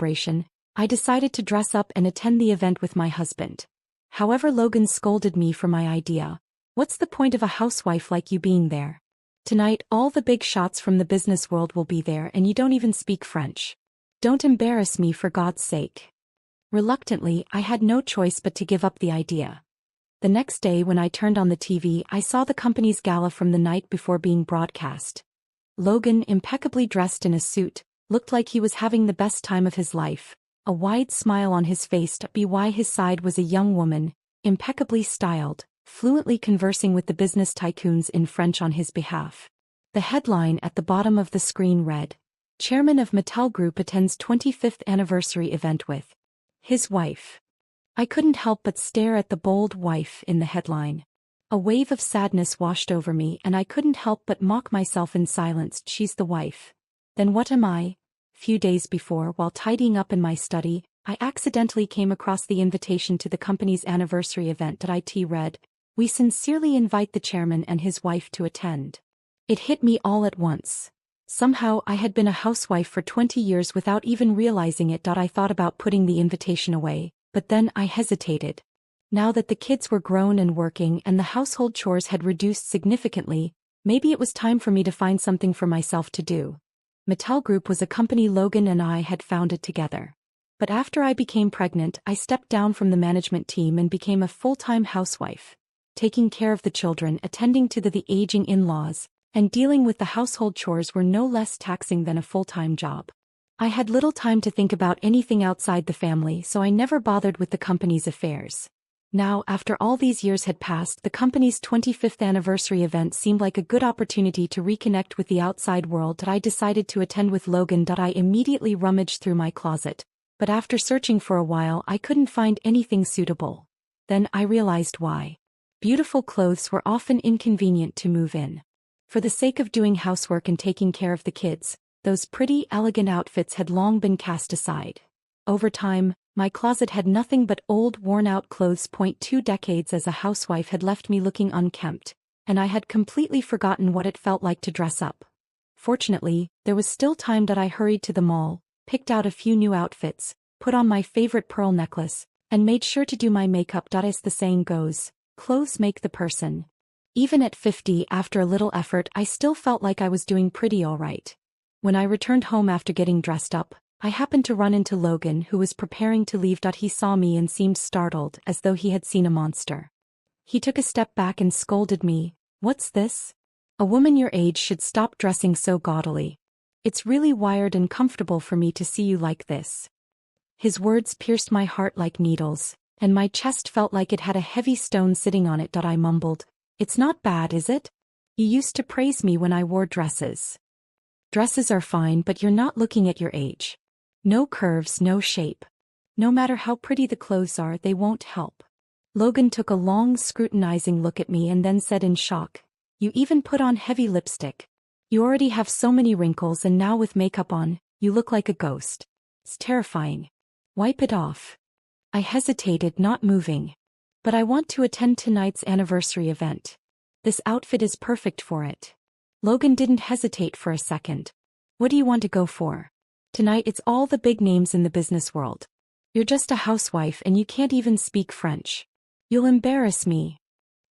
celebration, I decided to dress up and attend the event with my husband. However, Logan scolded me for my idea. What's the point of a housewife like you being there? Tonight, all the big shots from the business world will be there and you don't even speak French. Don't embarrass me for God's sake. Reluctantly, I had no choice but to give up the idea. The next day when I turned on the TV, I saw the company's gala from the night before being broadcast. Logan, impeccably dressed in a suit, looked like he was having the best time of his life, a wide smile on his face. By his side was a young woman, impeccably styled, fluently conversing with the business tycoons in French on his behalf. The headline at the bottom of the screen read, "Chairman of Mattel Group attends 25th anniversary event with his wife." I couldn't help but stare at the bold "wife" in the headline. A wave of sadness washed over me and I couldn't help but mock myself in silence. She's the wife. Then what am I? Few days before, while tidying up in my study, I accidentally came across the invitation to the company's anniversary event. It read, "We sincerely invite the chairman and his wife to attend." It hit me all at once. Somehow I had been a housewife for 20 years without even realizing it. I thought about putting the invitation away, but then I hesitated. Now that the kids were grown and working and the household chores had reduced significantly, maybe it was time for me to find something for myself to do. Mattel Group was a company Logan and I had founded together. But after I became pregnant, I stepped down from the management team and became a full-time housewife, taking care of the children, attending to the aging in-laws, and dealing with the household chores were no less taxing than a full-time job. I had little time to think about anything outside the family, so I never bothered with the company's affairs. Now, after all these years had passed, the company's 25th anniversary event seemed like a good opportunity to reconnect with the outside world. I decided to attend with Logan. I immediately rummaged through my closet, but after searching for a while I couldn't find anything suitable. Then I realized why. Beautiful clothes were often inconvenient to move in. For the sake of doing housework and taking care of the kids, those pretty, elegant outfits had long been cast aside. Over time, my closet had nothing but old, worn-out clothes. 2 decades as a housewife had left me looking unkempt, and I had completely forgotten what it felt like to dress up. Fortunately, there was still time. I hurried to the mall, picked out a few new outfits, put on my favorite pearl necklace, and made sure to do my makeup. As the saying goes, clothes make the person. Even at 50, after a little effort, I still felt like I was doing pretty all right. When I returned home after getting dressed up, I happened to run into Logan, who was preparing to leave. He saw me and seemed startled, as though he had seen a monster. He took a step back and scolded me, "What's this? A woman your age should stop dressing so gaudily. It's really wired and comfortable for me to see you like this." His words pierced my heart like needles, and my chest felt like it had a heavy stone sitting on it. I mumbled, "It's not bad, is it? You used to praise me when I wore dresses." "Dresses are fine, but you're not looking at your age. No curves, no shape. No matter how pretty the clothes are, they won't help." Logan took a long, scrutinizing look at me and then said in shock, "You even put on heavy lipstick. You already have so many wrinkles, and now with makeup on, you look like a ghost. It's terrifying. Wipe it off." I hesitated, not moving. "But I want to attend tonight's anniversary event. This outfit is perfect for it." Logan didn't hesitate for a second. "What do you want to go for? Tonight it's all the big names in the business world. You're just a housewife and you can't even speak French. You'll embarrass me."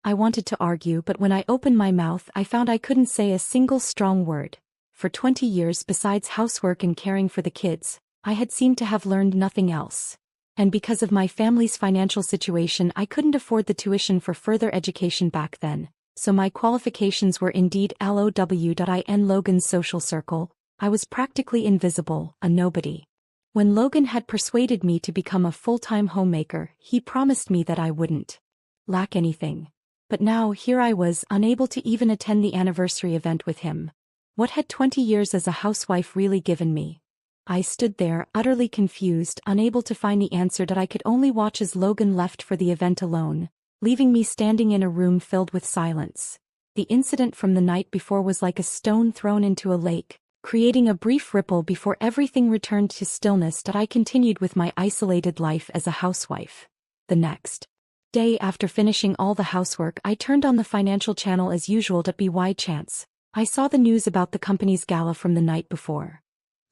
I wanted to argue, but when I opened my mouth I found I couldn't say a single strong word. For 20 years, besides housework and caring for the kids, I had seemed to have learned nothing else. And because of my family's financial situation, I couldn't afford the tuition for further education back then, so my qualifications were indeed low. In Logan's social circle, I was practically invisible, a nobody. When Logan had persuaded me to become a full-time homemaker, he promised me that I wouldn't lack anything. But now here I was, unable to even attend the anniversary event with him. What had 20 years as a housewife really given me? I stood there, utterly confused, unable to find the answer. I could only watch as Logan left for the event alone, leaving me standing in a room filled with silence. The incident from the night before was like a stone thrown into a lake, creating a brief ripple before everything returned to stillness. I continued with my isolated life as a housewife. The next day, after finishing all the housework, I turned on the financial channel as usual. By chance, I saw the news about the company's gala from the night before.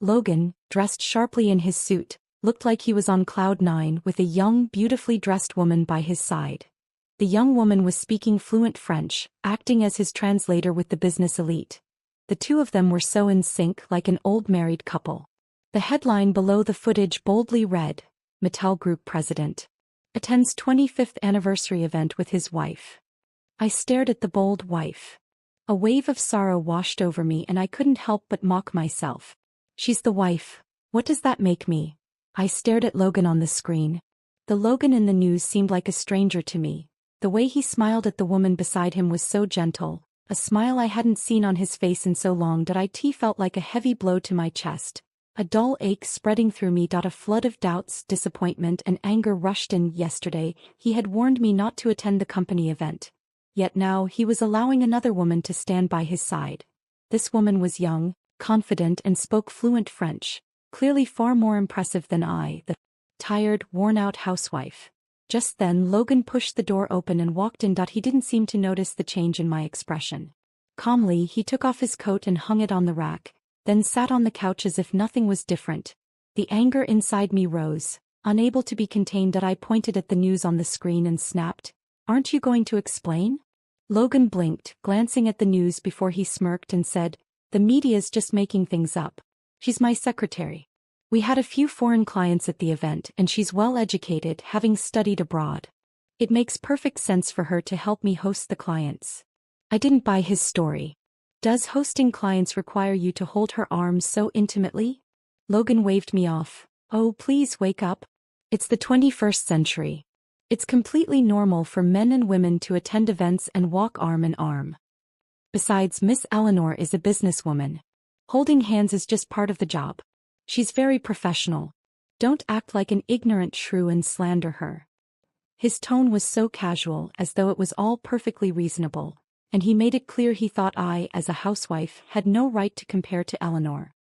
Logan, dressed sharply in his suit, Looked like he was on cloud nine with a young, beautifully dressed woman by his side. The young woman was speaking fluent French, acting as his translator with the business elite. The two of them were so in sync, like an old married couple. The headline below the footage boldly read, Mattel Group President attends 25th anniversary event with his wife. I stared at the bold wife. A wave of sorrow washed over me and I couldn't help but mock myself. She's the wife. What does that make me? I stared at Logan on the screen. The Logan in the news seemed like a stranger to me. The way he smiled at the woman beside him was so gentle, a smile I hadn't seen on his face in so long that it felt like a heavy blow to my chest. A dull ache spreading through me. A flood of doubts, disappointment and anger rushed in. Yesterday, he had warned me not to attend the company event. Yet now he was allowing another woman to stand by his side. This woman was young, confident and spoke fluent French, clearly far more impressive than I, the tired, worn-out housewife. Just then Logan pushed the door open and walked in. He didn't seem to notice the change in my expression. Calmly, he took off his coat and hung it on the rack, then sat on the couch as if nothing was different. The anger inside me rose, unable to be contained. I pointed at the news on the screen and snapped, "Aren't you going to explain?" Logan blinked, glancing at the news before he smirked and said, "The media's just making things up. She's my secretary. We had a few foreign clients at the event and she's well educated, having studied abroad. It makes perfect sense for her to help me host the clients." I didn't buy his story. "Does hosting clients require you to hold her arms so intimately?" Logan waved me off. "Oh, please wake up. It's the 21st century. It's completely normal for men and women to attend events and walk arm in arm. Besides, Miss Eleanor is a businesswoman. Holding hands is just part of the job. She's very professional. Don't act like an ignorant shrew and slander her." His tone was so casual, as though it was all perfectly reasonable, and he made it clear he thought I, as a housewife, had no right to compare to Eleanor.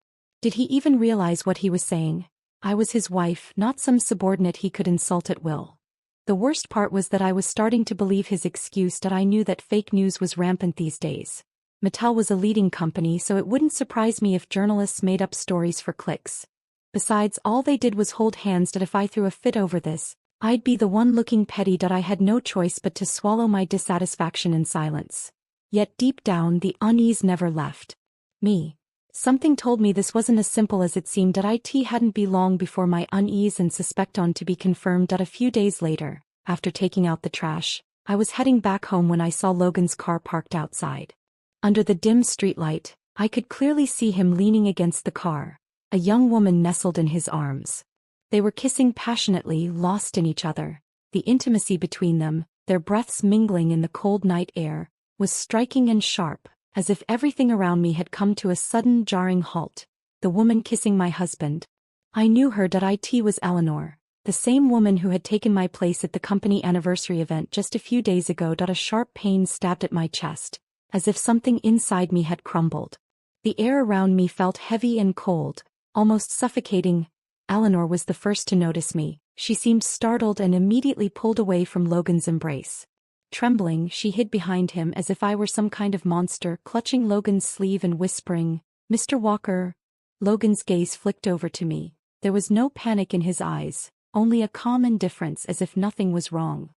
Did he even realize what he was saying? I was his wife, not some subordinate he could insult at will. The worst part was that I was starting to believe his excuse. I knew that fake news was rampant these days. Mattel was a leading company, so it wouldn't surprise me if journalists made up stories for clicks. Besides, all they did was hold hands. If I threw a fit over this, I'd be the one looking petty. I had no choice but to swallow my dissatisfaction in silence. Yet deep down, the unease never left me. Something told me this wasn't as simple as it seemed. It hadn't been long before my unease and suspect on to be confirmed. A few days later, after taking out the trash, I was heading back home when I saw Logan's car parked outside. Under the dim streetlight, I could clearly see him leaning against the car, a young woman nestled in his arms. They were kissing passionately, lost in each other. The intimacy between them, their breaths mingling in the cold night air, was striking and sharp, as if everything around me had come to a sudden jarring halt. The woman kissing my husband. I knew her. It was Eleanor, the same woman who had taken my place at the company anniversary event just a few days ago. A sharp pain stabbed at my chest, as if something inside me had crumbled. The air around me felt heavy and cold, almost suffocating. Eleanor was the first to notice me. She seemed startled and immediately pulled away from Logan's embrace. Trembling, she hid behind him as if I were some kind of monster, clutching Logan's sleeve and whispering, "Mr. Walker." Logan's gaze flicked over to me. There was no panic in his eyes, only a calm indifference, as if nothing was wrong.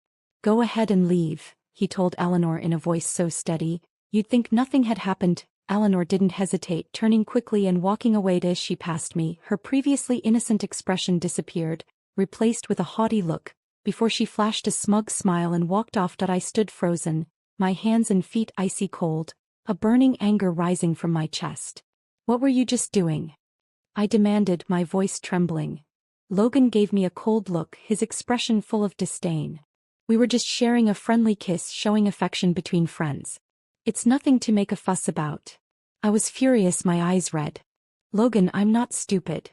"Go ahead and leave," he told Eleanor in a voice so steady, you'd think nothing had happened. Eleanor didn't hesitate, turning quickly and walking away. As she passed me, her previously innocent expression disappeared, replaced with a haughty look, before she flashed a smug smile and walked off. I stood frozen, my hands and feet icy cold, a burning anger rising from my chest. "What were you just doing?" I demanded, my voice trembling. Logan gave me a cold look, his expression full of disdain. "We were just sharing a friendly kiss, showing affection between friends. It's nothing to make a fuss about." I was furious, my eyes red. "Logan, I'm not stupid."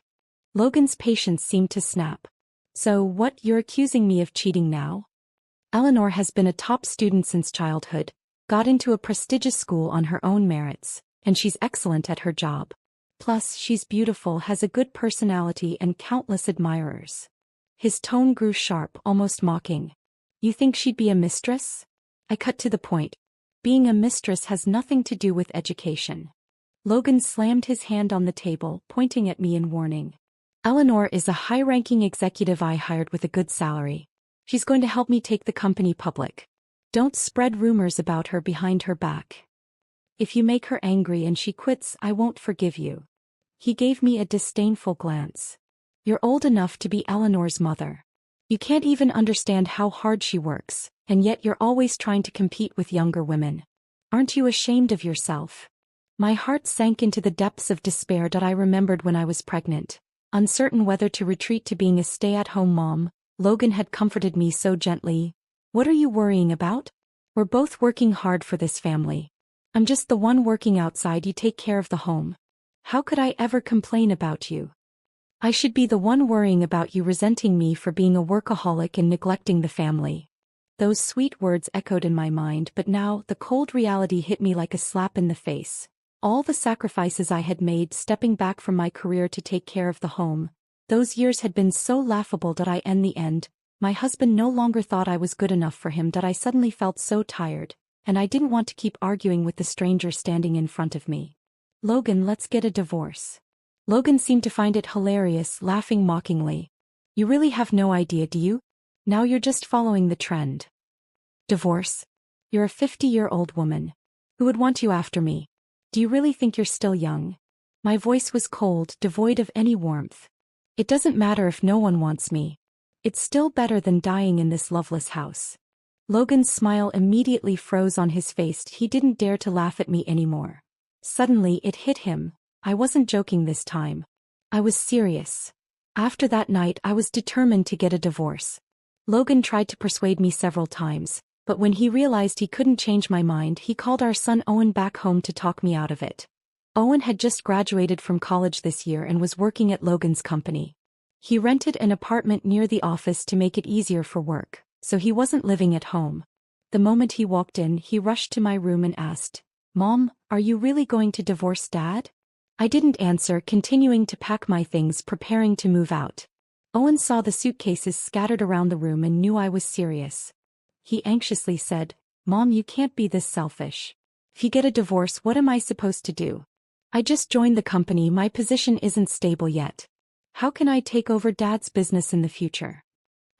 Logan's patience seemed to snap. "So what, you're accusing me of cheating now?" Eleanor has been a top student since childhood, got into a prestigious school on her own merits, and she's excellent at her job. Plus, she's beautiful, has a good personality and countless admirers. His tone grew sharp, almost mocking. "You think she'd be a mistress?" I cut to the point. "Being a mistress has nothing to do with education." Logan slammed his hand on the table, pointing at me in warning. Eleanor is a high-ranking executive I hired with a good salary. She's going to help me take the company public. Don't spread rumors about her behind her back. If you make her angry and she quits, I won't forgive you. He gave me a disdainful glance. You're old enough to be Eleanor's mother. You can't even understand how hard she works, and yet you're always trying to compete with younger women. Aren't you ashamed of yourself? My heart sank into the depths of despair that I remembered when I was pregnant. Uncertain whether to retreat to being a stay-at-home mom, Logan had comforted me so gently. What are you worrying about? We're both working hard for this family. I'm just the one working outside, you take care of the home. How could I ever complain about you? I should be the one worrying about you, resenting me for being a workaholic and neglecting the family. Those sweet words echoed in my mind, but now the cold reality hit me like a slap in the face. All the sacrifices I had made stepping back from my career to take care of the home, those years had been so laughable that in the end, my husband no longer thought I was good enough for him, that I suddenly felt so tired, and I didn't want to keep arguing with the stranger standing in front of me. Logan, let's get a divorce. Logan seemed to find it hilarious, laughing mockingly. You really have no idea, do you? Now you're just following the trend. Divorce? You're a 50-year-old woman. Who would want you after me? Do you really think you're still young? My voice was cold, devoid of any warmth. It doesn't matter if no one wants me. It's still better than dying in this loveless house. Logan's smile immediately froze on his face. He didn't dare to laugh at me anymore. Suddenly it hit him. I wasn't joking this time. I was serious. After that night I was determined to get a divorce. Logan tried to persuade me several times, but when he realized he couldn't change my mind, he called our son Owen back home to talk me out of it. Owen had just graduated from college this year and was working at Logan's company. He rented an apartment near the office to make it easier for work, so he wasn't living at home. The moment he walked in, he rushed to my room and asked, "Mom, are you really going to divorce Dad?" I didn't answer, continuing to pack my things, preparing to move out. Owen saw the suitcases scattered around the room and knew I was serious. He anxiously said, "Mom, you can't be this selfish. If you get a divorce, what am I supposed to do? I just joined the company, my position isn't stable yet. How can I take over Dad's business in the future?"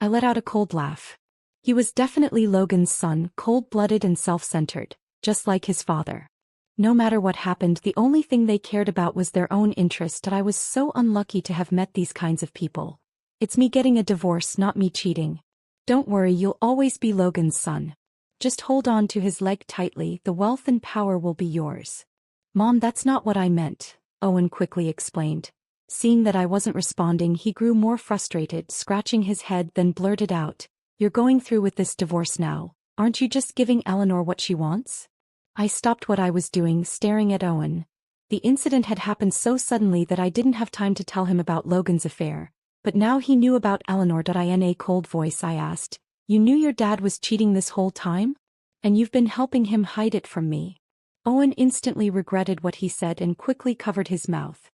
I let out a cold laugh. He was definitely Logan's son, cold-blooded and self-centered, just like his father. No matter what happened, the only thing they cared about was their own interest, that I was so unlucky to have met these kinds of people. It's me getting a divorce, not me cheating. Don't worry, you'll always be Logan's son. Just hold on to his leg tightly, the wealth and power will be yours. Mom, that's not what I meant, Owen quickly explained. Seeing that I wasn't responding, he grew more frustrated, scratching his head, then blurted out, "You're going through with this divorce now. Aren't you just giving Eleanor what she wants?" I stopped what I was doing, staring at Owen. The incident had happened so suddenly that I didn't have time to tell him about Logan's affair, but now he knew about Eleanor. In a cold voice I asked, "You knew your dad was cheating this whole time? And you've been helping him hide it from me?" Owen instantly regretted what he said and quickly covered his mouth.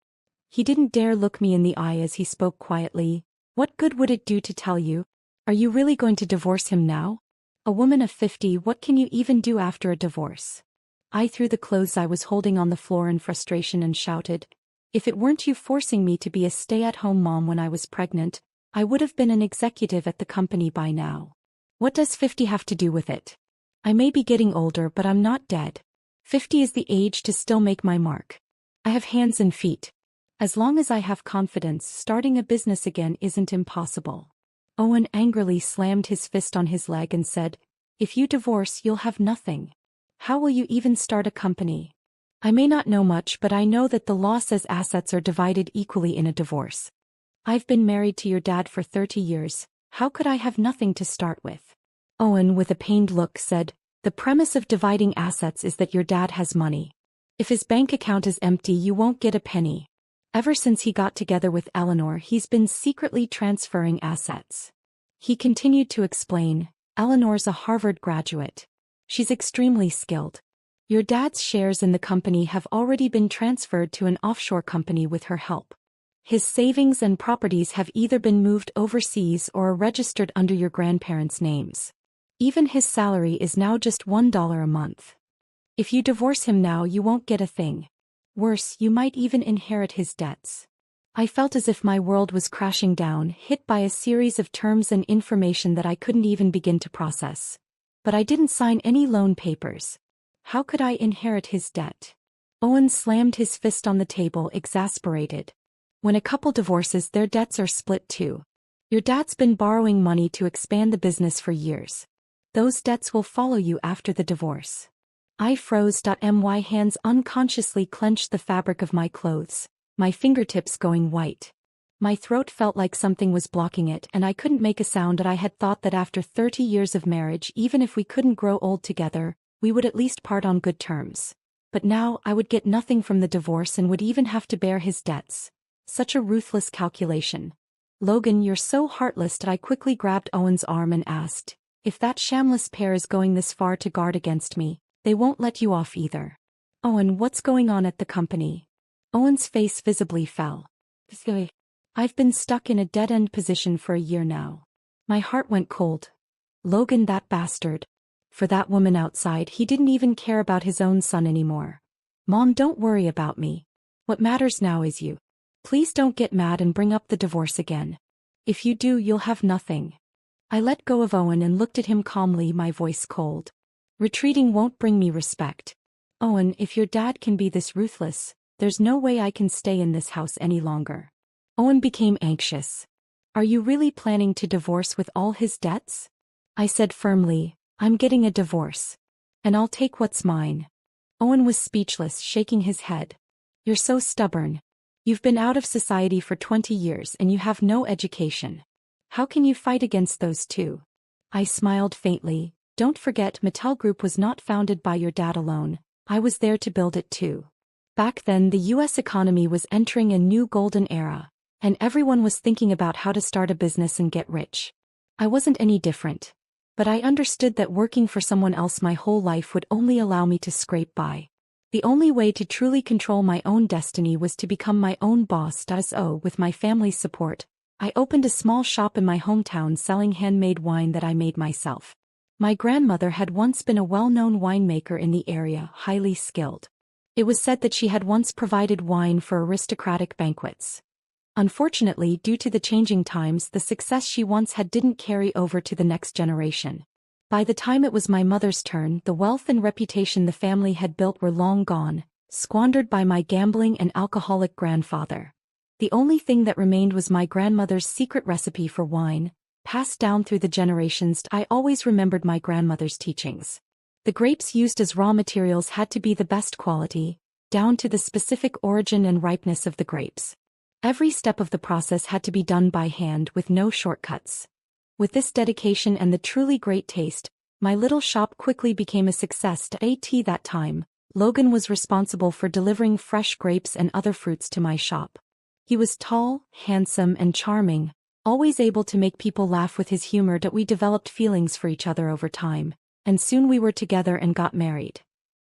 He didn't dare look me in the eye as he spoke quietly. "What good would it do to tell you? Are you really going to divorce him now? A woman of 50, what can you even do after a divorce?" I threw the clothes I was holding on the floor in frustration and shouted, "If it weren't you forcing me to be a stay-at-home mom when I was pregnant, I would have been an executive at the company by now. What does 50 have to do with it? I may be getting older, but I'm not dead. 50 is the age to still make my mark. I have hands and feet. As long as I have confidence, starting a business again isn't impossible." Owen angrily slammed his fist on his leg and said, "If you divorce, you'll have nothing. How will you even start a company? I may not know much, but I know that the law says assets are divided equally in a divorce. I've been married to your dad for 30 years, how could I have nothing to start with?" Owen, with a pained look, said, "The premise of dividing assets is that your dad has money. If his bank account is empty, you won't get a penny. Ever since he got together with Eleanor, he's been secretly transferring assets." He continued to explain, "Eleanor's a Harvard graduate. She's extremely skilled. Your dad's shares in the company have already been transferred to an offshore company with her help. His savings and properties have either been moved overseas or are registered under your grandparents' names. Even his salary is now just $1 a month. If you divorce him now, you won't get a thing. Worse, you might even inherit his debts. I felt as if my world was crashing down, hit by a series of terms and information that I couldn't even begin to process. But I didn't sign any loan papers. How could I inherit his debt? Owen slammed his fist on the table, exasperated. When a couple divorces, their debts are split too. Your dad's been borrowing money to expand the business for years. Those debts will follow you after the divorce. I froze. My hands unconsciously clenched the fabric of my clothes, my fingertips going white. My throat felt like something was blocking it, and I couldn't make a sound. I had thought that after 30 years of marriage, even if we couldn't grow old together, we would at least part on good terms. But now I would get nothing from the divorce and would even have to bear his debts. Such a ruthless calculation. Logan, you're so heartless. I quickly grabbed Owen's arm and asked, if that shameless pair is going this far to guard against me, they won't let you off either. Owen, what's going on at the company? Owen's face visibly fell. I've been stuck in a dead-end position for a year now. My heart went cold. Logan, that bastard. For that woman outside, he didn't even care about his own son anymore. Mom, don't worry about me. What matters now is you. Please don't get mad and bring up the divorce again. If you do, you'll have nothing. I let go of Owen and looked at him calmly, my voice cold. Retreating won't bring me respect. Owen, if your dad can be this ruthless, there's no way I can stay in this house any longer. Owen became anxious. Are you really planning to divorce with all his debts? I said firmly, I'm getting a divorce. And I'll take what's mine. Owen was speechless, shaking his head. You're so stubborn. You've been out of society for 20 years and you have no education. How can you fight against those two? I smiled faintly. Don't forget, Mattel Group was not founded by your dad alone. I was there to build it too. Back then, the US economy was entering a new golden era, and everyone was thinking about how to start a business and get rich. I wasn't any different. But I understood that working for someone else my whole life would only allow me to scrape by. The only way to truly control my own destiny was to become my own boss. So, with my family's support, I opened a small shop in my hometown selling handmade wine that I made myself. My grandmother had once been a well-known winemaker in the area, highly skilled. It was said that she had once provided wine for aristocratic banquets. Unfortunately, due to the changing times, the success she once had didn't carry over to the next generation. By the time it was my mother's turn, the wealth and reputation the family had built were long gone, squandered by my gambling and alcoholic grandfather. The only thing that remained was my grandmother's secret recipe for wine, passed down through the generations. I always remembered my grandmother's teachings. The grapes used as raw materials had to be the best quality, down to the specific origin and ripeness of the grapes. Every step of the process had to be done by hand with no shortcuts. With this dedication and the truly great taste, my little shop quickly became a success. At that time, Logan was responsible for delivering fresh grapes and other fruits to my shop. He was tall, handsome, and charming, always able to make people laugh with his humor. We developed feelings for each other over time, and soon we were together and got married.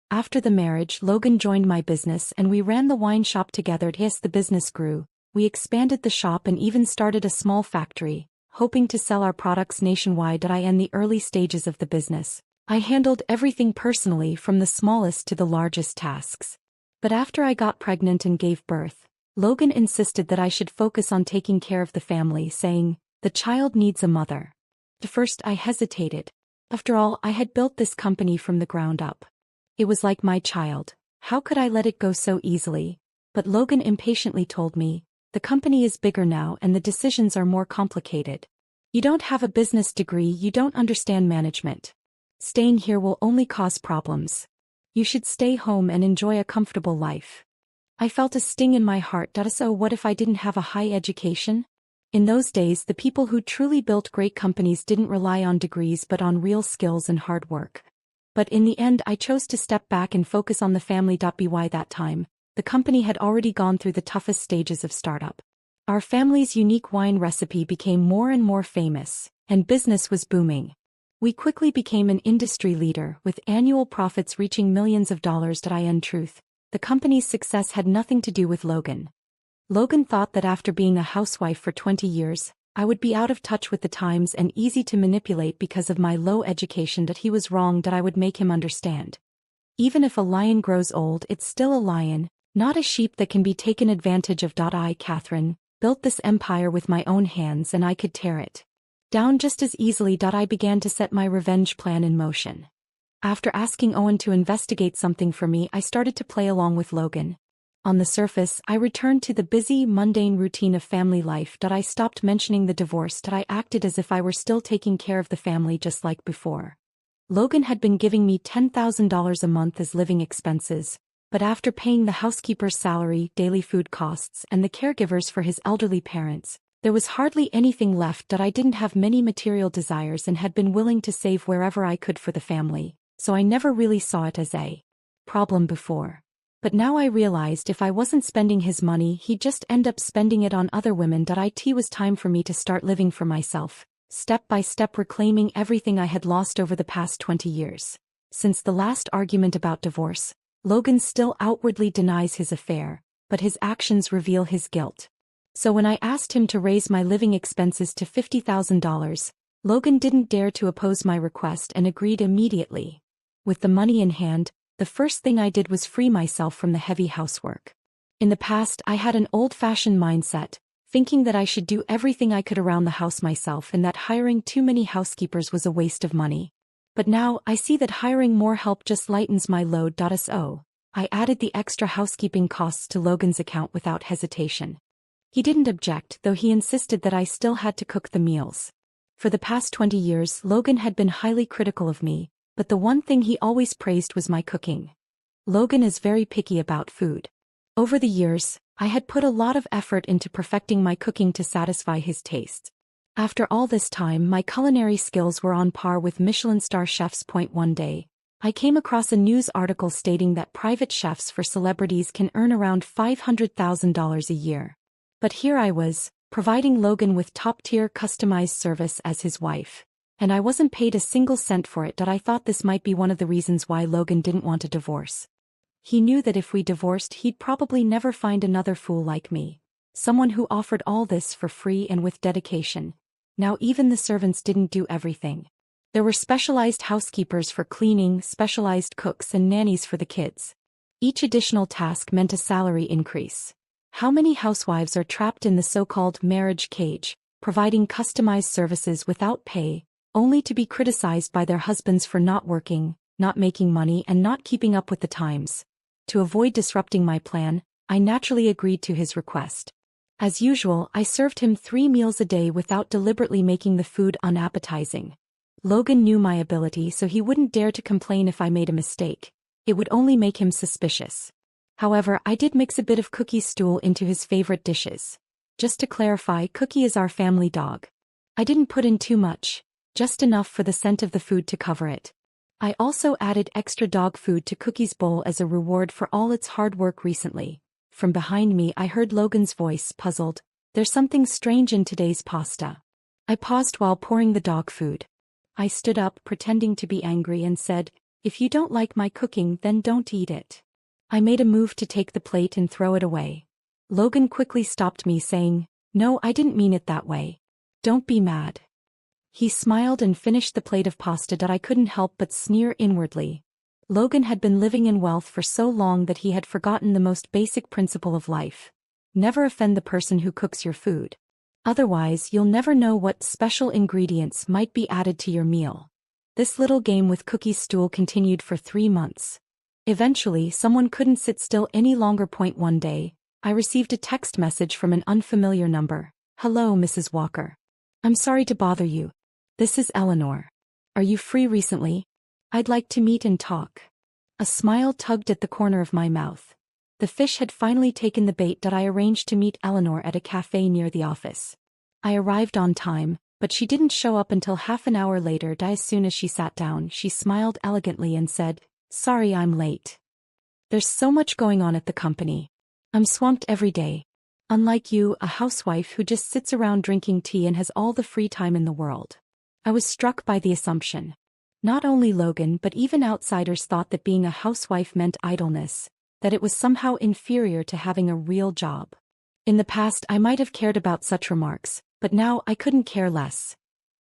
After the marriage, Logan joined my business and we ran the wine shop together. Yes, the business grew. We expanded the shop and even started a small factory, hoping to sell our products nationwide. In the early stages of the business, I handled everything personally, from the smallest to the largest tasks. But after I got pregnant and gave birth, Logan insisted that I should focus on taking care of the family, saying, "The child needs a mother." At first I hesitated. After all, I had built this company from the ground up. It was like my child. How could I let it go so easily? But Logan impatiently told me, "The company is bigger now and the decisions are more complicated. You don't have a business degree, you don't understand management. Staying here will only cause problems. You should stay home and enjoy a comfortable life." I felt a sting in my heart. So what if I didn't have a high education? In those days, the people who truly built great companies didn't rely on degrees but on real skills and hard work. But in the end, I chose to step back and focus on the family. By that time, the company had already gone through the toughest stages of startup. Our family's unique wine recipe became more and more famous, and business was booming. We quickly became an industry leader, with annual profits reaching millions of dollars. In truth, the company's success had nothing to do with Logan. Logan thought that after being a housewife for 20 years, I would be out of touch with the times and easy to manipulate because of my low education. He was wrong. I would make him understand. Even if a lion grows old, it's still a lion. Not a sheep that can be taken advantage of. I, Catherine, built this empire with my own hands and I could tear it down just as easily. I began to set my revenge plan in motion. After asking Owen to investigate something for me, I started to play along with Logan. On the surface, I returned to the busy, mundane routine of family life. I stopped mentioning the divorce. I acted as if I were still taking care of the family just like before. Logan had been giving me $10,000 a month as living expenses, but after paying the housekeeper's salary, daily food costs, and the caregivers for his elderly parents, there was hardly anything left. I didn't have many material desires and had been willing to save wherever I could for the family, so I never really saw it as a problem before. But now I realized if I wasn't spending his money, he'd just end up spending it on other women. It was time for me to start living for myself, step by step reclaiming everything I had lost over the past 20 years. Since the last argument about divorce, Logan still outwardly denies his affair, but his actions reveal his guilt. So when I asked him to raise my living expenses to $50,000, Logan didn't dare to oppose my request and agreed immediately. With the money in hand, the first thing I did was free myself from the heavy housework. In the past, I had an old-fashioned mindset, thinking that I should do everything I could around the house myself and that hiring too many housekeepers was a waste of money. But now, I see that hiring more help just lightens my load. So, I added the extra housekeeping costs to Logan's account without hesitation. He didn't object, though he insisted that I still had to cook the meals. For the past 20 years, Logan had been highly critical of me, but the one thing he always praised was my cooking. Logan is very picky about food. Over the years, I had put a lot of effort into perfecting my cooking to satisfy his tastes. After all this time, my culinary skills were on par with Michelin star chefs. One day, I came across a news article stating that private chefs for celebrities can earn around $500,000 a year. But here I was, providing Logan with top-tier customized service as his wife. And I wasn't paid a single cent for it. I thought this might be one of the reasons why Logan didn't want a divorce. He knew that if we divorced, he'd probably never find another fool like me. Someone who offered all this for free and with dedication. Now even the servants didn't do everything. There were specialized housekeepers for cleaning, specialized cooks and nannies for the kids. Each additional task meant a salary increase. How many housewives are trapped in the so-called marriage cage, providing customized services without pay, only to be criticized by their husbands for not working, not making money and not keeping up with the times. To avoid disrupting my plan, I naturally agreed to his request. As usual, I served him 3 meals a day without deliberately making the food unappetizing. Logan knew my ability, so he wouldn't dare to complain if I made a mistake. It would only make him suspicious. However, I did mix a bit of Cookie's stool into his favorite dishes. Just to clarify, Cookie is our family dog. I didn't put in too much, just enough for the scent of the food to cover it. I also added extra dog food to Cookie's bowl as a reward for all its hard work recently. From behind me I heard Logan's voice, puzzled. There's something strange in today's pasta. I paused while pouring the dog food. I stood up, pretending to be angry, and said, "If you don't like my cooking, then don't eat it." I made a move to take the plate and throw it away. Logan quickly stopped me, saying, "No, I didn't mean it that way. Don't be mad." He smiled and finished the plate of pasta. I couldn't help but sneer inwardly. Logan had been living in wealth for so long that he had forgotten the most basic principle of life. Never offend the person who cooks your food. Otherwise, you'll never know what special ingredients might be added to your meal. This little game with Cookie's stool continued for 3 months. Eventually, someone couldn't sit still any longer. One day, I received a text message from an unfamiliar number. "Hello, Mrs. Walker. I'm sorry to bother you. This is Eleanor. Are you free recently? I'd like to meet and talk." A smile tugged at the corner of my mouth. The fish had finally taken the bait. I arranged to meet Eleanor at a cafe near the office. I arrived on time, but she didn't show up until half an hour later. As soon as she sat down, she smiled elegantly and said, "Sorry I'm late. There's so much going on at the company. I'm swamped every day. Unlike you, a housewife who just sits around drinking tea and has all the free time in the world." I was struck by the assumption. Not only Logan but even outsiders thought that being a housewife meant idleness, that it was somehow inferior to having a real job. In the past I might have cared about such remarks, but now I couldn't care less.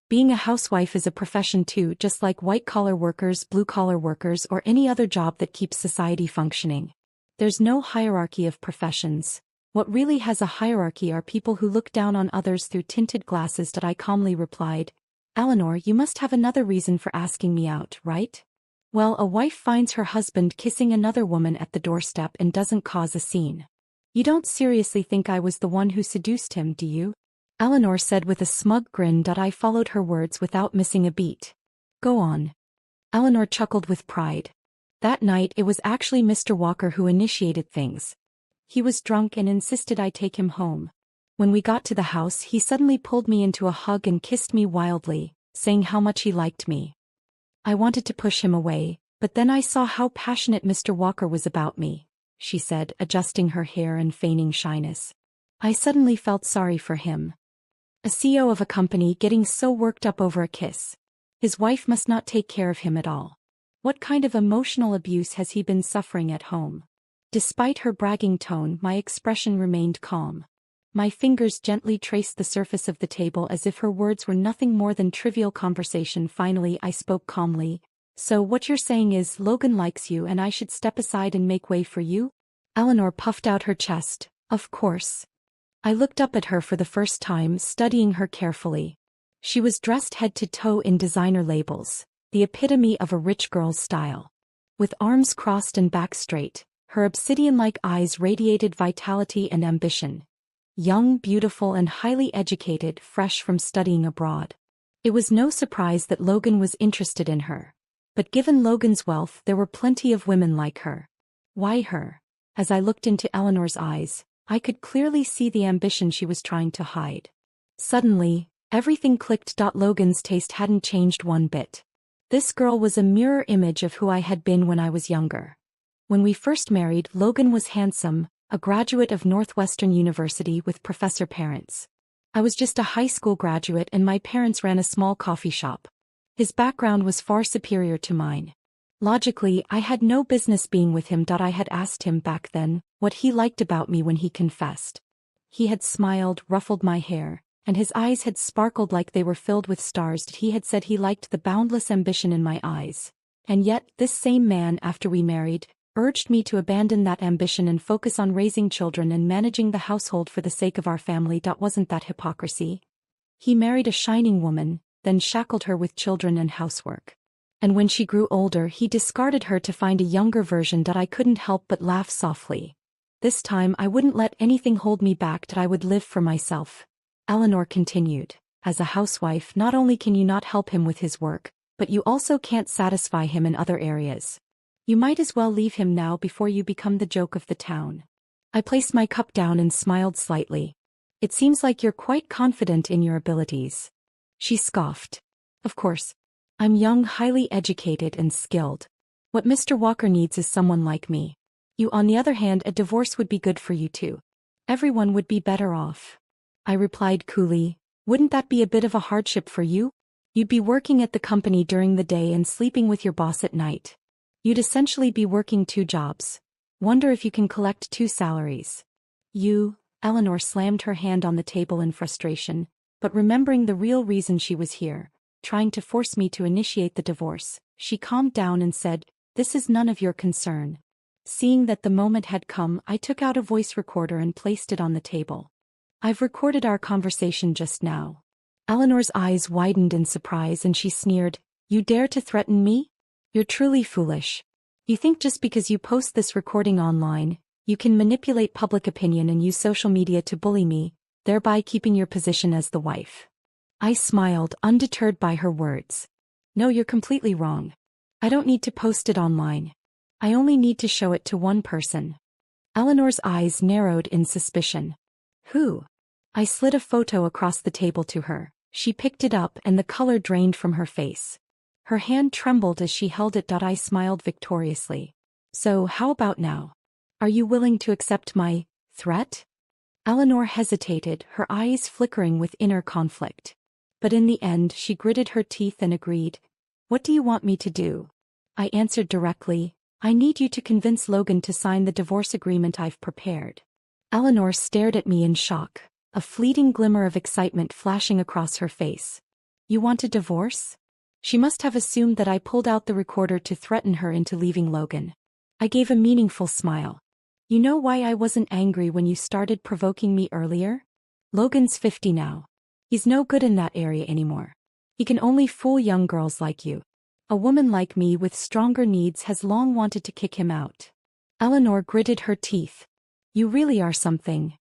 Being a housewife is a profession too, just like white-collar workers, blue-collar workers, or any other job that keeps society functioning. There's no hierarchy of professions. What really has a hierarchy are people who look down on others through tinted glasses. I calmly replied. Eleanor, you must have another reason for asking me out, right? Well, a wife finds her husband kissing another woman at the doorstep and doesn't cause a scene. You don't seriously think I was the one who seduced him, do you? Eleanor said with a smug grin. I followed her words without missing a beat. Go on. Eleanor chuckled with pride. That night it was actually Mr. Walker who initiated things. He was drunk and insisted I take him home. When we got to the house, he suddenly pulled me into a hug and kissed me wildly, saying how much he liked me. I wanted to push him away, but then I saw how passionate Mr. Walker was about me, she said, adjusting her hair and feigning shyness. I suddenly felt sorry for him. A CEO of a company getting so worked up over a kiss. His wife must not take care of him at all. What kind of emotional abuse has he been suffering at home? Despite her bragging tone, my expression remained calm. My fingers gently traced the surface of the table as if her words were nothing more than trivial conversation. Finally, I spoke calmly. So what you're saying is Logan likes you and I should step aside and make way for you? Eleanor puffed out her chest. Of course. I looked up at her for the first time, studying her carefully. She was dressed head to toe in designer labels, the epitome of a rich girl's style. With arms crossed and back straight, her obsidian-like eyes radiated vitality and ambition. Young, beautiful and highly educated, fresh from studying abroad. It was no surprise that Logan was interested in her. But given Logan's wealth, there were plenty of women like her. Why her? As I looked into Eleanor's eyes, I could clearly see the ambition she was trying to hide. Suddenly, everything clicked. Logan's taste hadn't changed one bit. This girl was a mirror image of who I had been when I was younger. When we first married, Logan was handsome, a graduate of Northwestern University with professor parents. I was just a high school graduate and my parents ran a small coffee shop. His background was far superior to mine. Logically, I had no business being with him. I had asked him back then what he liked about me when he confessed. He had smiled, ruffled my hair, and his eyes had sparkled like they were filled with stars. He had said he liked the boundless ambition in my eyes. And yet, this same man, after we married, urged me to abandon that ambition and focus on raising children and managing the household for the sake of our family. Wasn't that hypocrisy? He married a shining woman, then shackled her with children and housework. And when she grew older, he discarded her to find a younger version. I couldn't help but laugh softly. This time I wouldn't let anything hold me back. I would live for myself. Eleanor continued. As a housewife, not only can you not help him with his work, but you also can't satisfy him in other areas. You might as well leave him now before you become the joke of the town. I placed my cup down and smiled slightly. It seems like you're quite confident in your abilities. She scoffed. Of course. I'm young, highly educated and skilled. What Mr. Walker needs is someone like me. You, on the other hand, a divorce would be good for you too. Everyone would be better off. I replied coolly. Wouldn't that be a bit of a hardship for you? You'd be working at the company during the day and sleeping with your boss at night. You'd essentially be working 2 jobs. Wonder if you can collect 2 salaries. Eleanor slammed her hand on the table in frustration, but remembering the real reason she was here, trying to force me to initiate the divorce, she calmed down and said, "This is none of your concern." Seeing that the moment had come, I took out a voice recorder and placed it on the table. I've recorded our conversation just now. Eleanor's eyes widened in surprise and she sneered, "You dare to threaten me? You're truly foolish. You think just because you post this recording online, you can manipulate public opinion and use social media to bully me, thereby keeping your position as the wife." I smiled, undeterred by her words. "No, you're completely wrong. I don't need to post it online. I only need to show it to one person." Eleanor's eyes narrowed in suspicion. "Who?" I slid a photo across the table to her. She picked it up and the color drained from her face. Her hand trembled as she held it. I smiled victoriously. "So how about now? Are you willing to accept my threat?" Eleanor hesitated, her eyes flickering with inner conflict. But in the end she gritted her teeth and agreed. "What do you want me to do?" I answered directly, "I need you to convince Logan to sign the divorce agreement I've prepared." Eleanor stared at me in shock, a fleeting glimmer of excitement flashing across her face. "You want a divorce?" She must have assumed that I pulled out the recorder to threaten her into leaving Logan. I gave a meaningful smile. You know why I wasn't angry when you started provoking me earlier? Logan's 50 now. He's no good in that area anymore. He can only fool young girls like you. A woman like me with stronger needs has long wanted to kick him out. Eleanor gritted her teeth. You really are something.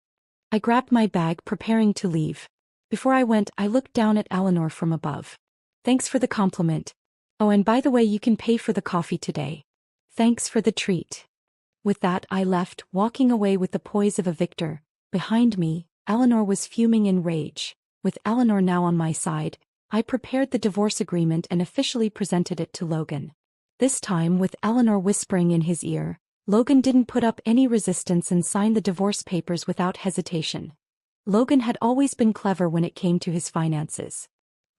I grabbed my bag, preparing to leave. Before I went, I looked down at Eleanor from above. Thanks for the compliment. Oh, and by the way, you can pay for the coffee today. Thanks for the treat. With that, I left, walking away with the poise of a victor. Behind me, Eleanor was fuming in rage. With Eleanor now on my side, I prepared the divorce agreement and officially presented it to Logan. This time, with Eleanor whispering in his ear, Logan didn't put up any resistance and signed the divorce papers without hesitation. Logan had always been clever when it came to his finances.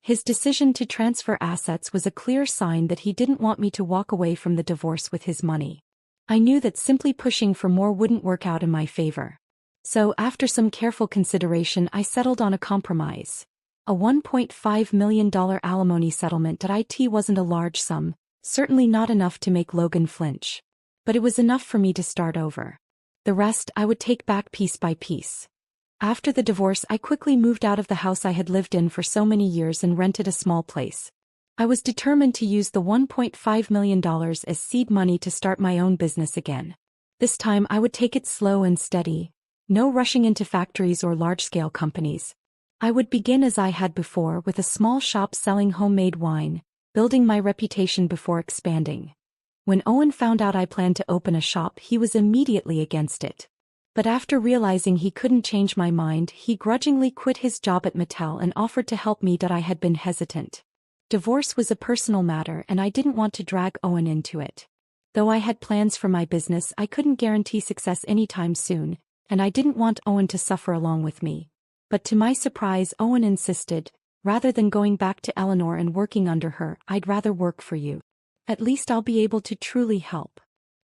His decision to transfer assets was a clear sign that he didn't want me to walk away from the divorce with his money. I knew that simply pushing for more wouldn't work out in my favor. So, after some careful consideration, I settled on a compromise. A $1.5 million alimony settlement. It wasn't a large sum, certainly not enough to make Logan flinch. But it was enough for me to start over. The rest I would take back piece by piece. After the divorce, I quickly moved out of the house I had lived in for so many years and rented a small place. I was determined to use the $1.5 million as seed money to start my own business again. This time I would take it slow and steady. No rushing into factories or large-scale companies. I would begin as I had before, with a small shop selling homemade wine, building my reputation before expanding. When Owen found out I planned to open a shop, he was immediately against it. But after realizing he couldn't change my mind, he grudgingly quit his job at Mattel and offered to help me. I had been hesitant. Divorce was a personal matter and I didn't want to drag Owen into it. Though I had plans for my business, I couldn't guarantee success anytime soon, and I didn't want Owen to suffer along with me. But to my surprise, Owen insisted, rather than going back to Eleanor and working under her, I'd rather work for you. At least I'll be able to truly help.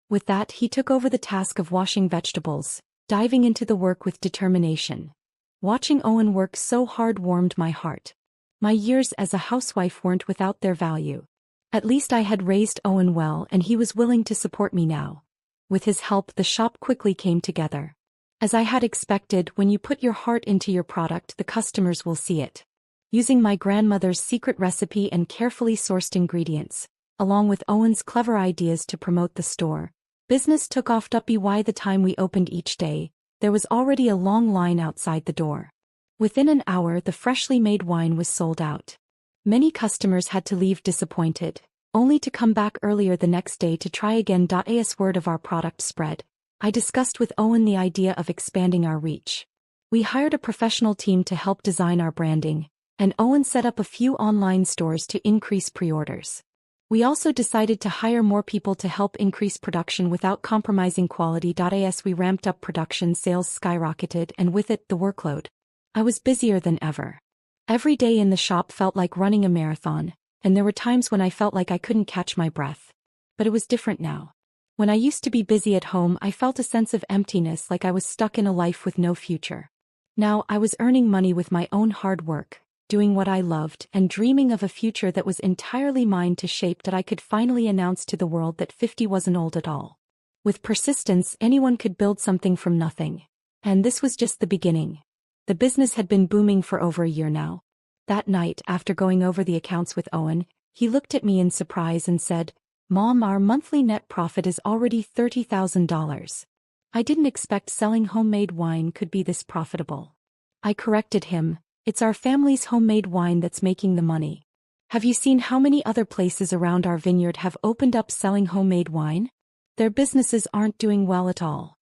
With that, he took over the task of washing vegetables, diving into the work with determination. Watching Owen work so hard warmed my heart. My years as a housewife weren't without their value. At least I had raised Owen well and he was willing to support me now. With his help, the shop quickly came together. As I had expected, when you put your heart into your product, the customers will see it. Using my grandmother's secret recipe and carefully sourced ingredients, along with Owen's clever ideas to promote the store, business took off. By the time we opened each day, there was already a long line outside the door. Within an hour, the freshly made wine was sold out. Many customers had to leave disappointed, only to come back earlier the next day to try again. As word of our product spread, I discussed with Owen the idea of expanding our reach. We hired a professional team to help design our branding, and Owen set up a few online stores to increase pre-orders. We also decided to hire more people to help increase production without compromising quality. As we ramped up production, sales skyrocketed, and with it, the workload. I was busier than ever. Every day in the shop felt like running a marathon, and there were times when I felt like I couldn't catch my breath. But it was different now. When I used to be busy at home, I felt a sense of emptiness, like I was stuck in a life with no future. Now I was earning money with my own hard work, doing what I loved, and dreaming of a future that was entirely mine to shape. I could finally announce to the world that 50 wasn't old at all. With persistence, anyone could build something from nothing. And this was just the beginning. The business had been booming for over a year now. That night, after going over the accounts with Owen, he looked at me in surprise and said, "Mom, our monthly net profit is already $30,000. I didn't expect selling homemade wine could be this profitable." I corrected him, "It's our family's homemade wine that's making the money. Have you seen how many other places around our vineyard have opened up selling homemade wine? Their businesses aren't doing well at all."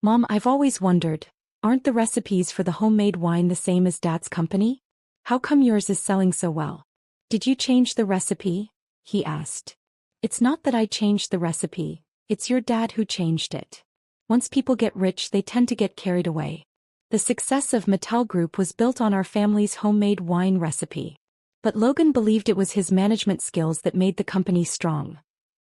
"Mom, I've always wondered, aren't the recipes for the homemade wine the same as Dad's company? How come yours is selling so well? Did you change the recipe?" he asked. "It's not that I changed the recipe, it's your dad who changed it. Once people get rich, they tend to get carried away. The success of Mattel Group was built on our family's homemade wine recipe. But Logan believed it was his management skills that made the company strong.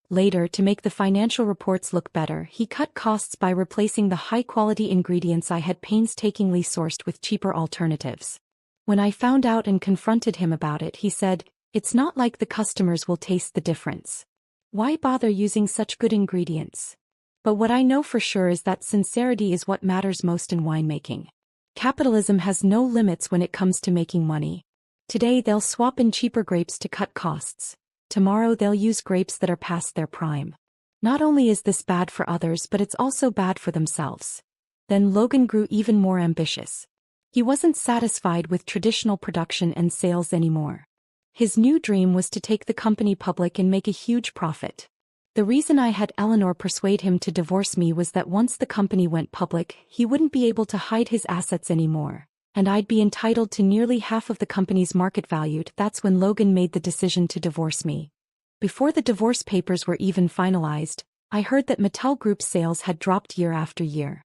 Later, to make the financial reports look better, he cut costs by replacing the high-quality ingredients I had painstakingly sourced with cheaper alternatives. When I found out and confronted him about it, he said, "It's not like the customers will taste the difference. Why bother using such good ingredients? But what I know for sure is that sincerity is what matters most in winemaking. Capitalism has no limits when it comes to making money. Today they'll swap in cheaper grapes to cut costs. Tomorrow they'll use grapes that are past their prime. Not only is this bad for others, but it's also bad for themselves. Then Logan grew even more ambitious. He wasn't satisfied with traditional production and sales anymore. His new dream was to take the company public and make a huge profit. The reason I had Eleanor persuade him to divorce me was that once the company went public, he wouldn't be able to hide his assets anymore, and I'd be entitled to nearly half of the company's market value. That's when Logan made the decision to divorce me. Before the divorce papers were even finalized, I heard that Mattel Group's sales had dropped year after year.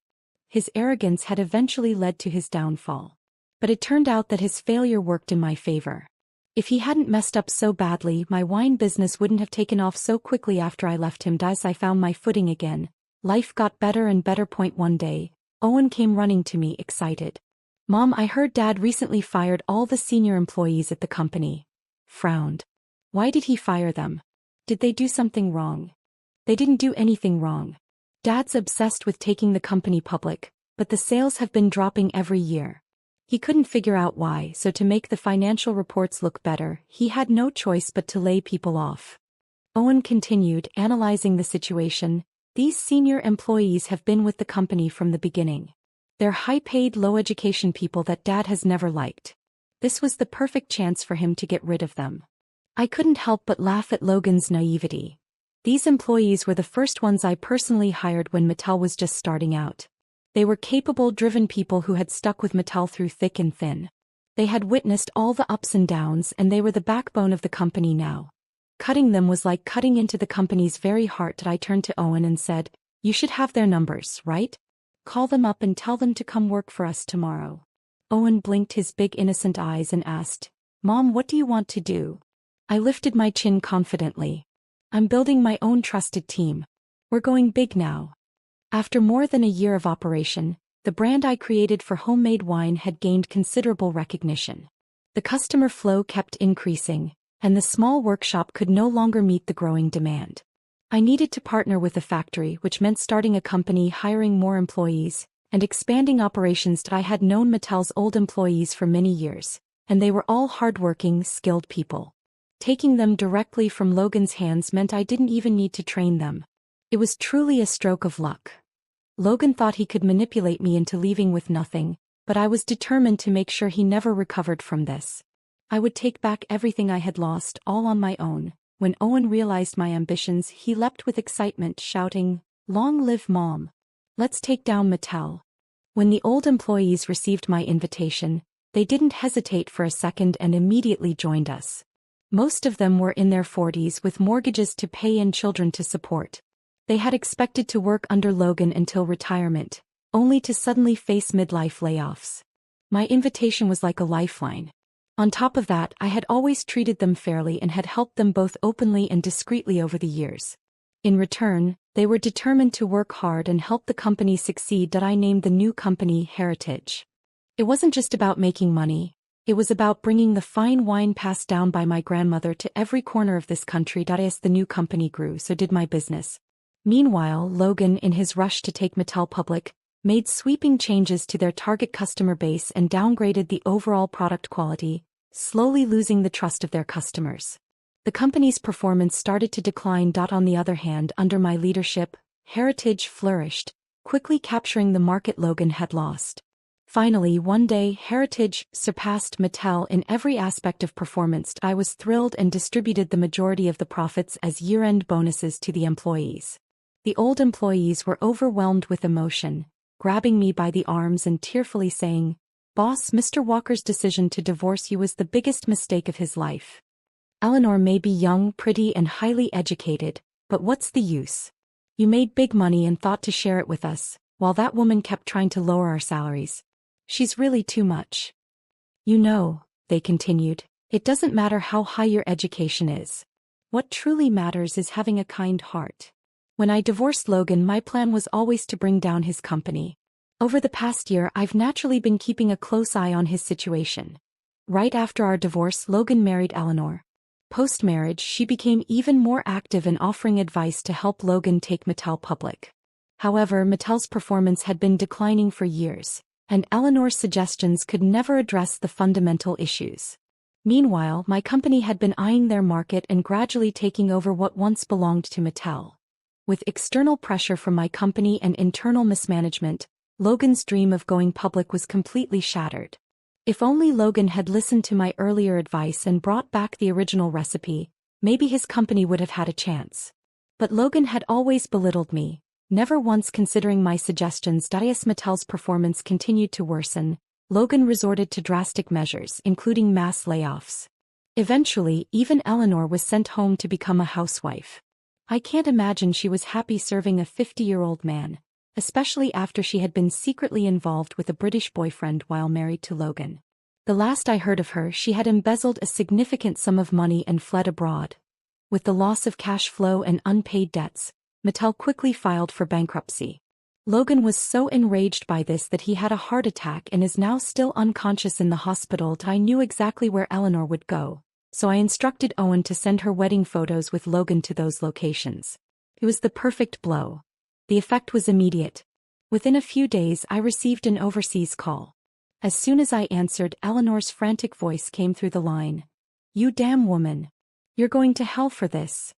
His arrogance had eventually led to his downfall. But it turned out that his failure worked in my favor. If he hadn't messed up so badly, my wine business wouldn't have taken off so quickly after I left him. As I found my footing again, life got better and better. One day, Owen came running to me excited. "Mom, I heard Dad recently fired all the senior employees at the company." Frowned. "Why did he fire them? Did they do something wrong?" "They didn't do anything wrong. Dad's obsessed with taking the company public, but the sales have been dropping every year. He couldn't figure out why, so to make the financial reports look better, he had no choice but to lay people off." Owen continued, analyzing the situation. "These senior employees have been with the company from the beginning. They're high-paid, low-education people that Dad has never liked. This was the perfect chance for him to get rid of them." I couldn't help but laugh at Logan's naivety. These employees were the first ones I personally hired when Mattel was just starting out. They were capable, driven people who had stuck with Mattel through thick and thin. They had witnessed all the ups and downs, and they were the backbone of the company now. Cutting them was like cutting into the company's very heart. I turned to Owen and said, "You should have their numbers, right? Call them up and tell them to come work for us tomorrow." Owen blinked his big innocent eyes and asked, "Mom, what do you want to do?" I lifted my chin confidently. "I'm building my own trusted team. We're going big now." After more than a year of operation, the brand I created for homemade wine had gained considerable recognition. The customer flow kept increasing, and the small workshop could no longer meet the growing demand. I needed to partner with a factory, which meant starting a company, hiring more employees, and expanding operations. I had known Mattel's old employees for many years, and they were all hardworking, skilled people. Taking them directly from Logan's hands meant I didn't even need to train them. It was truly a stroke of luck. Logan thought he could manipulate me into leaving with nothing, but I was determined to make sure he never recovered from this. I would take back everything I had lost, all on my own. When Owen realized my ambitions, he leapt with excitement, shouting, "Long live Mom! Let's take down Mattel." When the old employees received my invitation, they didn't hesitate for a second and immediately joined us. Most of them were in their 40s with mortgages to pay and children to support. They had expected to work under Logan until retirement, only to suddenly face midlife layoffs. My invitation was like a lifeline. On top of that, I had always treated them fairly and had helped them both openly and discreetly over the years. In return, they were determined to work hard and help the company succeed. I named the new company Heritage. It wasn't just about making money. It was about bringing the fine wine passed down by my grandmother to every corner of this country. As the new company grew, so did my business. Meanwhile, Logan, in his rush to take Mattel public, made sweeping changes to their target customer base and downgraded the overall product quality, slowly losing the trust of their customers. The company's performance started to decline. On the other hand, under my leadership, Heritage flourished, quickly capturing the market Logan had lost. Finally, one day, Heritage surpassed Mattel in every aspect of performance. I was thrilled and distributed the majority of the profits as year-end bonuses to the employees. The old employees were overwhelmed with emotion, grabbing me by the arms and tearfully saying, "Boss, Mr. Walker's decision to divorce you was the biggest mistake of his life. Eleanor may be young, pretty, and highly educated, but what's the use? You made big money and thought to share it with us, while that woman kept trying to lower our salaries. She's really too much." "You know," they continued, "it doesn't matter how high your education is. What truly matters is having a kind heart." When I divorced Logan, my plan was always to bring down his company. Over the past year, I've naturally been keeping a close eye on his situation. Right after our divorce, Logan married Eleanor. Post-marriage, she became even more active in offering advice to help Logan take Mattel public. However, Mattel's performance had been declining for years, and Eleanor's suggestions could never address the fundamental issues. Meanwhile, my company had been eyeing their market and gradually taking over what once belonged to Mattel. With external pressure from my company and internal mismanagement, Logan's dream of going public was completely shattered. If only Logan had listened to my earlier advice and brought back the original recipe, maybe his company would have had a chance. But Logan had always belittled me, never once considering my suggestions. As Mattel's performance continued to worsen, Logan resorted to drastic measures, including mass layoffs. Eventually, even Eleanor was sent home to become a housewife. I can't imagine she was happy serving a 50-year-old man, especially after she had been secretly involved with a British boyfriend while married to Logan. The last I heard of her, she had embezzled a significant sum of money and fled abroad. With the loss of cash flow and unpaid debts, Mattel quickly filed for bankruptcy. Logan was so enraged by this that he had a heart attack and is now still unconscious in the hospital. I knew exactly where Eleanor would go, so I instructed Owen to send her wedding photos with Logan to those locations. It was the perfect blow. The effect was immediate. Within a few days, I received an overseas call. As soon as I answered, Eleanor's frantic voice came through the line. "You damn woman. You're going to hell for this."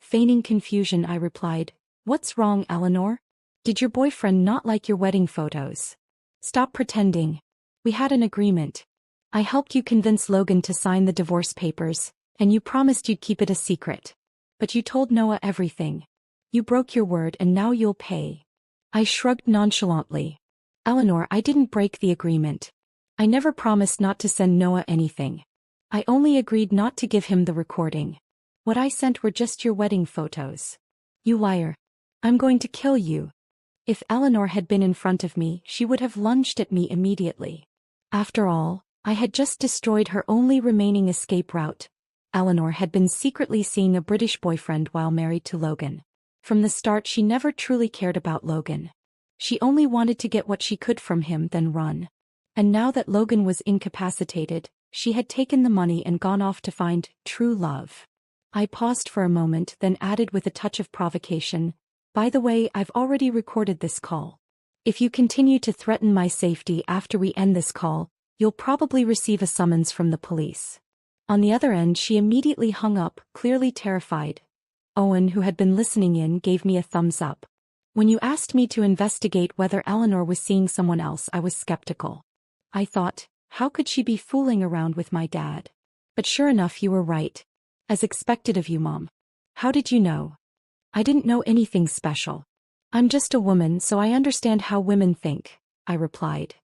Feigning confusion, I replied, "What's wrong, Eleanor? Did your boyfriend not like your wedding photos? Stop pretending. We had an agreement. I helped you convince Logan to sign the divorce papers, and you promised you'd keep it a secret. But you told Noah everything. You broke your word and now you'll pay." I shrugged nonchalantly. "Eleanor, I didn't break the agreement. I never promised not to send Noah anything. I only agreed not to give him the recording. What I sent were just your wedding photos. You liar. I'm going to kill you." If Eleanor had been in front of me, she would have lunged at me immediately. After all, I had just destroyed her only remaining escape route. Eleanor had been secretly seeing a British boyfriend while married to Logan. From the start, she never truly cared about Logan. She only wanted to get what she could from him, then run. And now that Logan was incapacitated, she had taken the money and gone off to find true love. I paused for a moment, then added with a touch of provocation, "By the way, I've already recorded this call. If you continue to threaten my safety after we end this call, you'll probably receive a summons from the police." On the other end, she immediately hung up, clearly terrified. Owen, who had been listening in, gave me a thumbs up. "When you asked me to investigate whether Eleanor was seeing someone else, I was skeptical. I thought, how could she be fooling around with my dad? But sure enough, you were right. As expected of you, Mom. How did you know?" "I didn't know anything special. I'm just a woman, so I understand how women think," I replied.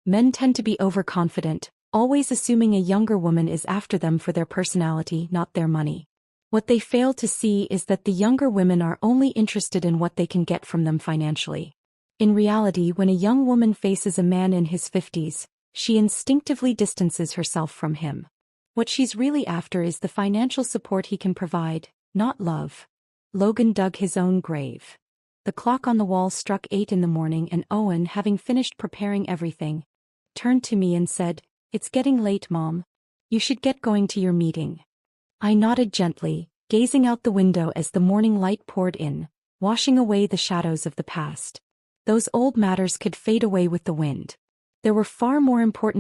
"Men tend to be overconfident, always assuming a younger woman is after them for their personality, not their money. What they fail to see is that the younger women are only interested in what they can get from them financially. In reality, when a young woman faces a man in his 50s, she instinctively distances herself from him. What she's really after is the financial support he can provide, not love." Logan dug his own grave. The clock on the wall struck 8 in the morning, and Owen, having finished preparing everything, turned to me and said, "It's getting late, Mom. You should get going to your meeting." I nodded gently, gazing out the window as the morning light poured in, washing away the shadows of the past. Those old matters could fade away with the wind. There were far more important